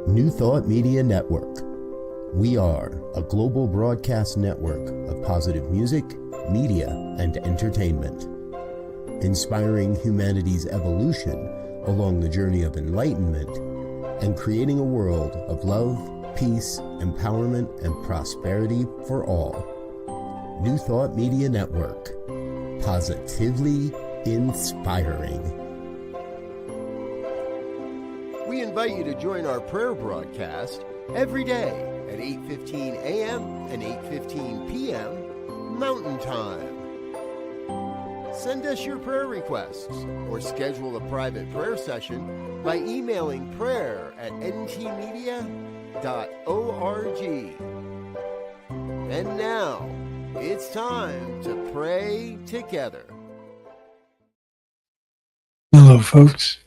New Thought Media Network. We are a global broadcast network of positive music, media, and entertainment, inspiring humanity's evolution along the journey of enlightenment and creating a world of love, peace, empowerment, and prosperity for all. New Thought Media Network. Positively inspiring. We invite you to join our prayer broadcast every day at 8:15 a.m. and 8:15 p.m. Mountain Time. Send us your prayer requests or schedule a private prayer session by emailing prayer@ntmedia.org. And now, it's time to pray together. Hello, folks.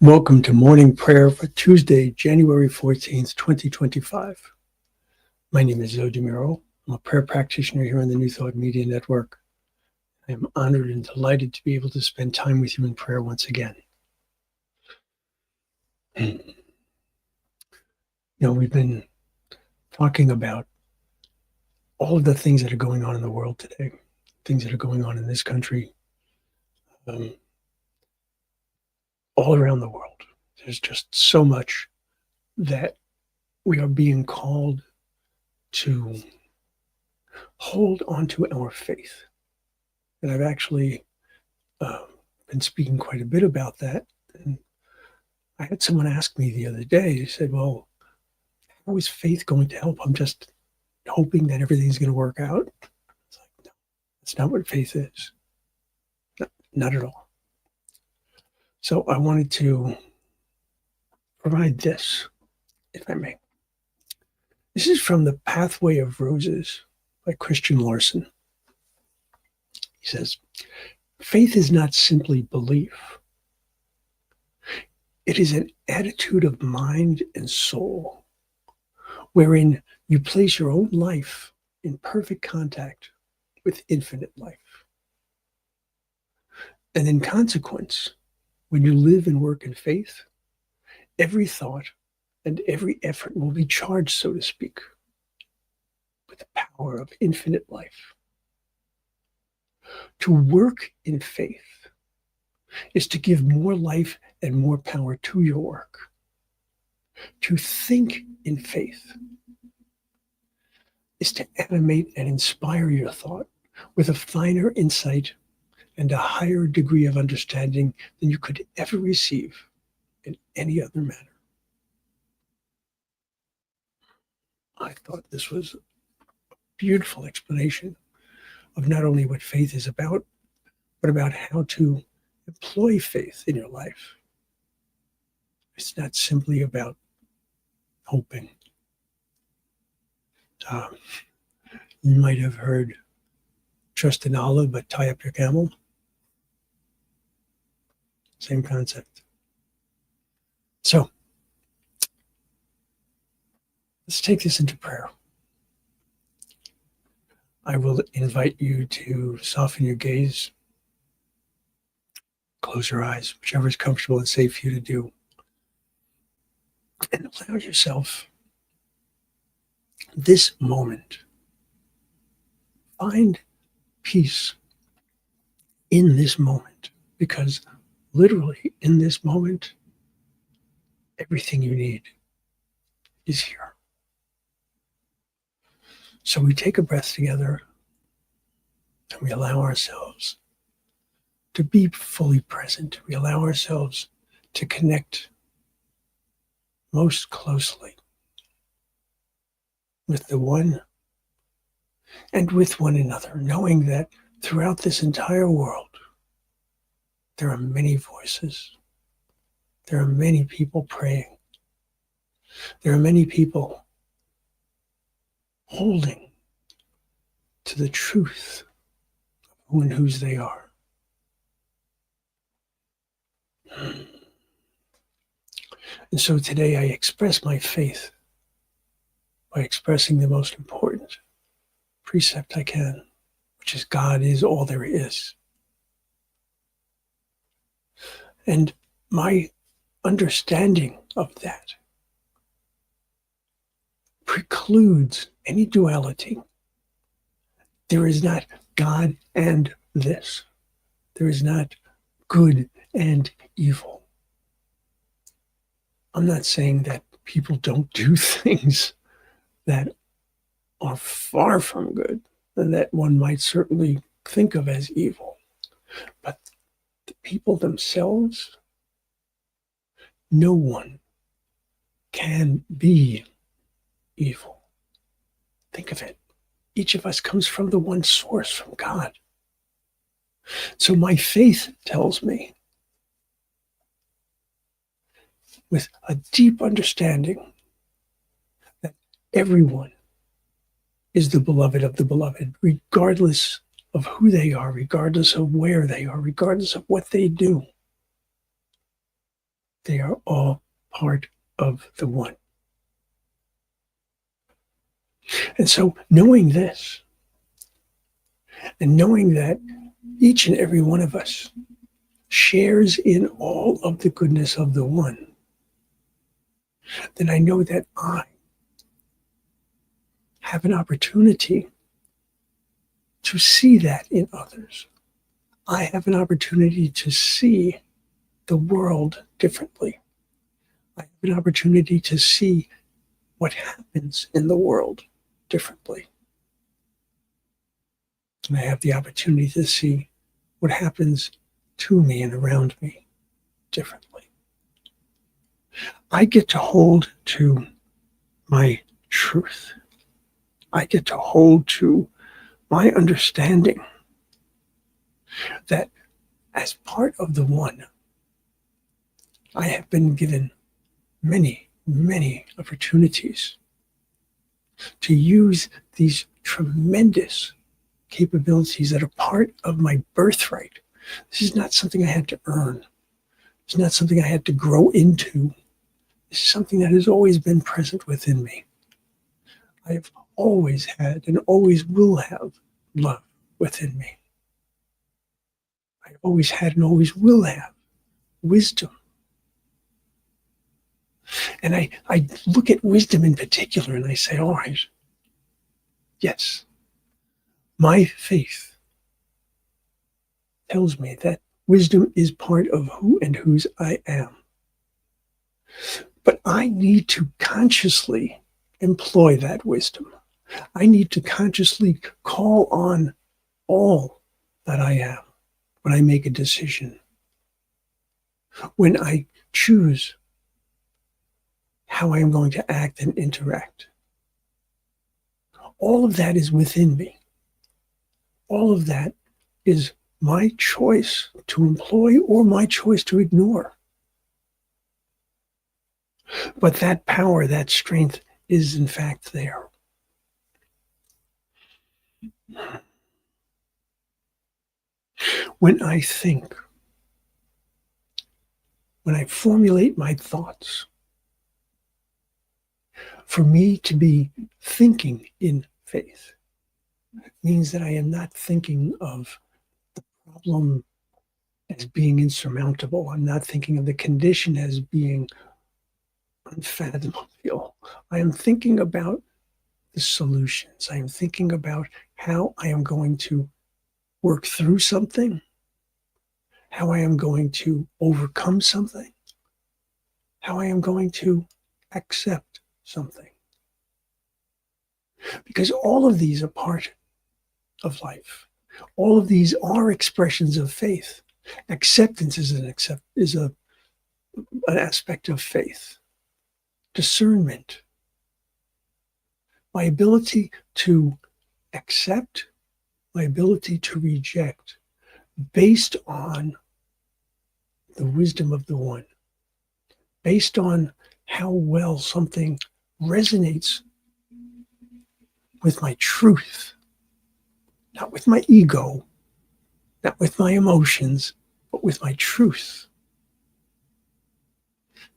Welcome to morning prayer for Tuesday, January 14th, 2025. My name is Muro. I'm a prayer practitioner here on the New Thought Media Network. I am honored and delighted to be able to spend time with you in prayer once again. We've been talking about all of the things that are going on in the world today, things that are going on in this country, all around the world. There's just so much that we are being called to hold onto our faith. And I've actually been speaking quite a bit about that. And I had someone ask me the other day, they said, well, how is faith going to help? I'm just hoping that everything's going to work out. It's like, no, that's not what faith is. Not at all. So I wanted to provide this, if I may. This is from The Pathway of Roses by Christian Larson. He says, faith is not simply belief. It is an attitude of mind and soul, wherein you place your own life in perfect contact with infinite life. And in consequence, when you live and work in faith, every thought and every effort will be charged, so to speak, with the power of infinite life. To work in faith is to give more life and more power to your work. To think in faith is to animate and inspire your thought with a finer insight and a higher degree of understanding than you could ever receive in any other manner. I thought this was a beautiful explanation of not only what faith is about, but about how to employ faith in your life. It's not simply about hoping. You might have heard, trust in Allah, but tie up your camel. Same concept. So, let's take this into prayer. I will invite you to soften your gaze, close your eyes, whichever is comfortable and safe for you to do, and allow yourself this moment. Find peace in this moment, because literally in this moment, everything you need is here. So we take a breath together and we allow ourselves to be fully present. We allow ourselves to connect most closely with the one and with one another, knowing that throughout this entire world, there are many voices. There are many people praying. There are many people holding to the truth of who and whose they are. And so today I express my faith by expressing the most important precept I can, which is God is all there is. And my understanding of that precludes any duality. There is not God and this. There is not good and evil. I'm not saying that people don't do things that are far from good and that one might certainly think of as evil. But the people themselves, no one can be evil. Think of it. Each of us comes from the one source, from God. So my faith tells me, with a deep understanding, that everyone is the beloved of the beloved, regardless of who they are, regardless of where they are, regardless of what they do. They are all part of the one. And so knowing this, and knowing that each and every one of us shares in all of the goodness of the one, then I know that I have an opportunity to see that in others. I have an opportunity to see the world differently. I have an opportunity to see what happens in the world differently. And I have the opportunity to see what happens to me and around me differently. I get to hold to my truth. I get to hold to my understanding that as part of the one, I have been given many, many opportunities to use these tremendous capabilities that are part of my birthright. This is not something I had to earn. It's not something I had to grow into. This is something that has always been present within me. I have always had and always will have love within me. I always had and always will have wisdom. And I look at wisdom in particular and I say, all right, yes, my faith tells me that wisdom is part of who and whose I am. But I need to consciously employ that wisdom. I need to consciously call on all that I am when I make a decision, when I choose how I am going to act and interact. All of that is within me. All of that is my choice to employ or my choice to ignore. But that power, that strength is in fact there. When I think, when I formulate my thoughts, for me to be thinking in faith means that I am not thinking of the problem as being insurmountable. I'm not thinking of the condition as being unfathomable. I am thinking about the solutions. I am thinking about how I am going to work through something, how I am going to overcome something, how I am going to accept something. Because all of these are part of life. All of these are expressions of faith. Acceptance is an aspect of faith. Discernment, my ability to accept, my ability to reject, based on the wisdom of the one, based on how well something resonates with my truth, not with my ego, not with my emotions, but with my truth.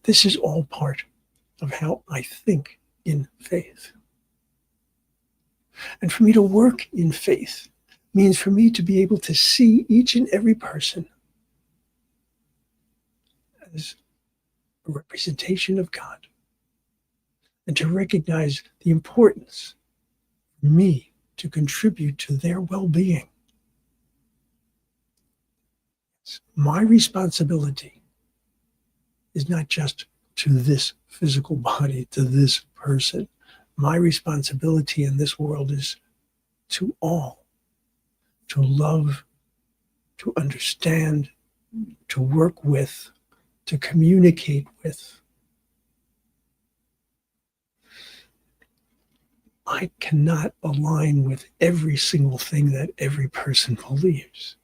This is all part of how I think in faith. And for me to work in faith means for me to be able to see each and every person as a representation of God. and to recognize the importance for me to contribute to their well-being. My responsibility is not just to this physical body, to this person. My responsibility in this world is to all, to love, to understand, to work with, to communicate with. I cannot align with every single thing that every person believes,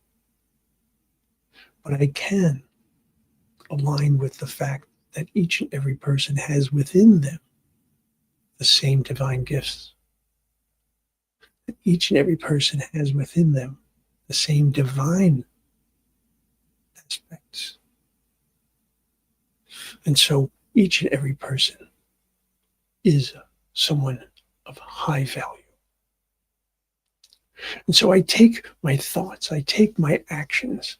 but I can align with the fact that each and every person has within them the same divine gifts. That each and every person has within them the same divine aspects. And so each and every person is someone of high value. And so I take my thoughts, I take my actions,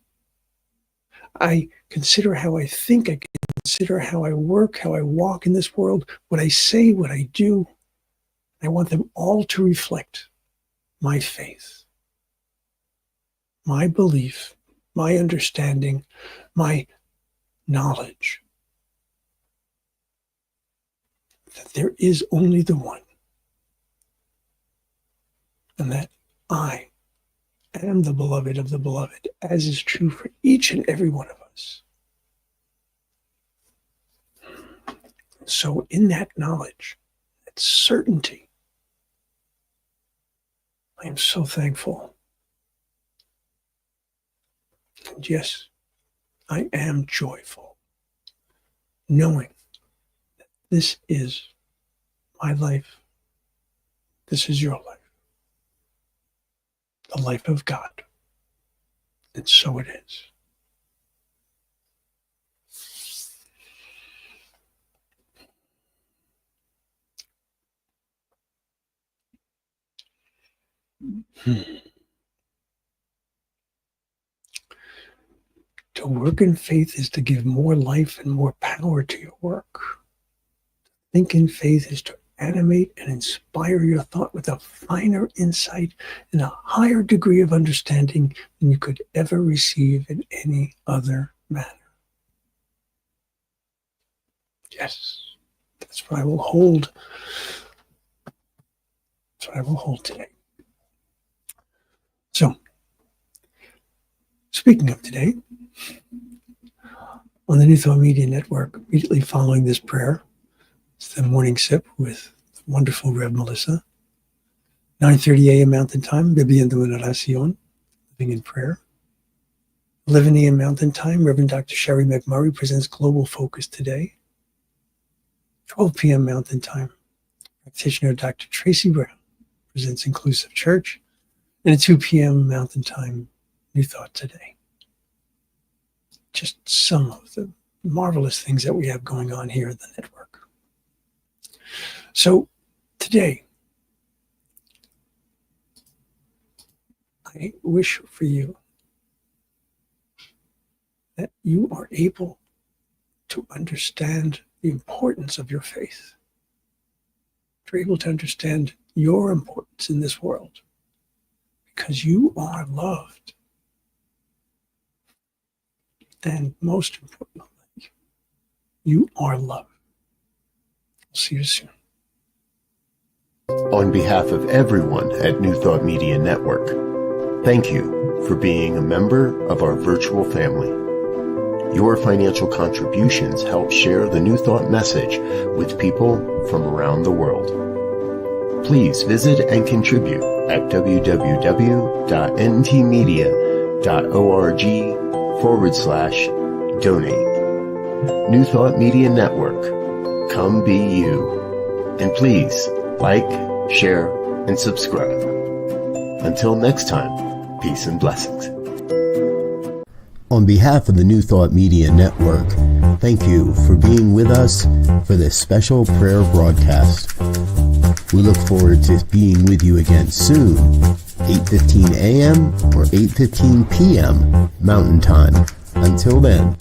I consider how I think, I consider how I work, how I walk in this world, what I say, what I do. I want them all to reflect my faith, my belief, my understanding, my knowledge that there is only the one, and that I am the beloved of the beloved, as is true for each and every one of us. So in that knowledge, that certainty, I am so thankful. And yes, I am joyful, knowing that this is my life, this is your life, the life of God. And so it is. To work in faith is to give more life and more power to your work. Think in faith is to animate and inspire your thought with a finer insight and a higher degree of understanding than you could ever receive in any other manner. Yes, that's what I will hold. That's what I will hold today. So, speaking of today, on the New Thought Media Network, immediately following this prayer, it's the morning sip with the wonderful Rev Melissa. 9:30 a.m. Mountain Time, Bebiendo en Oración, Living in Prayer. 11 a.m. Mountain Time, Reverend Dr. Sherry McMurray presents Global Focus Today. 12 p.m. Mountain Time, Practitioner Dr. Tracy Brown presents Inclusive Church. And at 2 p.m. Mountain Time, New Thought Today. Just some of the marvelous things that we have going on here at the network. So today, I wish for you that you are able to understand the importance of your faith. You're able to understand your importance in this world because you are loved. And most importantly, you are loved. I'll see you soon. On behalf of everyone at New Thought Media Network, thank you for being a member of our virtual family. Your financial contributions help share the New Thought message with people from around the world. Please visit and contribute at www.ntmedia.org/donate. New Thought Media Network, come be you. And please like, share, and subscribe. Until next time, peace and blessings. On behalf of the New Thought Media Network, thank you for being with us for this special prayer broadcast. We look forward to being with you again soon, 8:15 a.m. or 8:15 p.m. Mountain Time. Until then.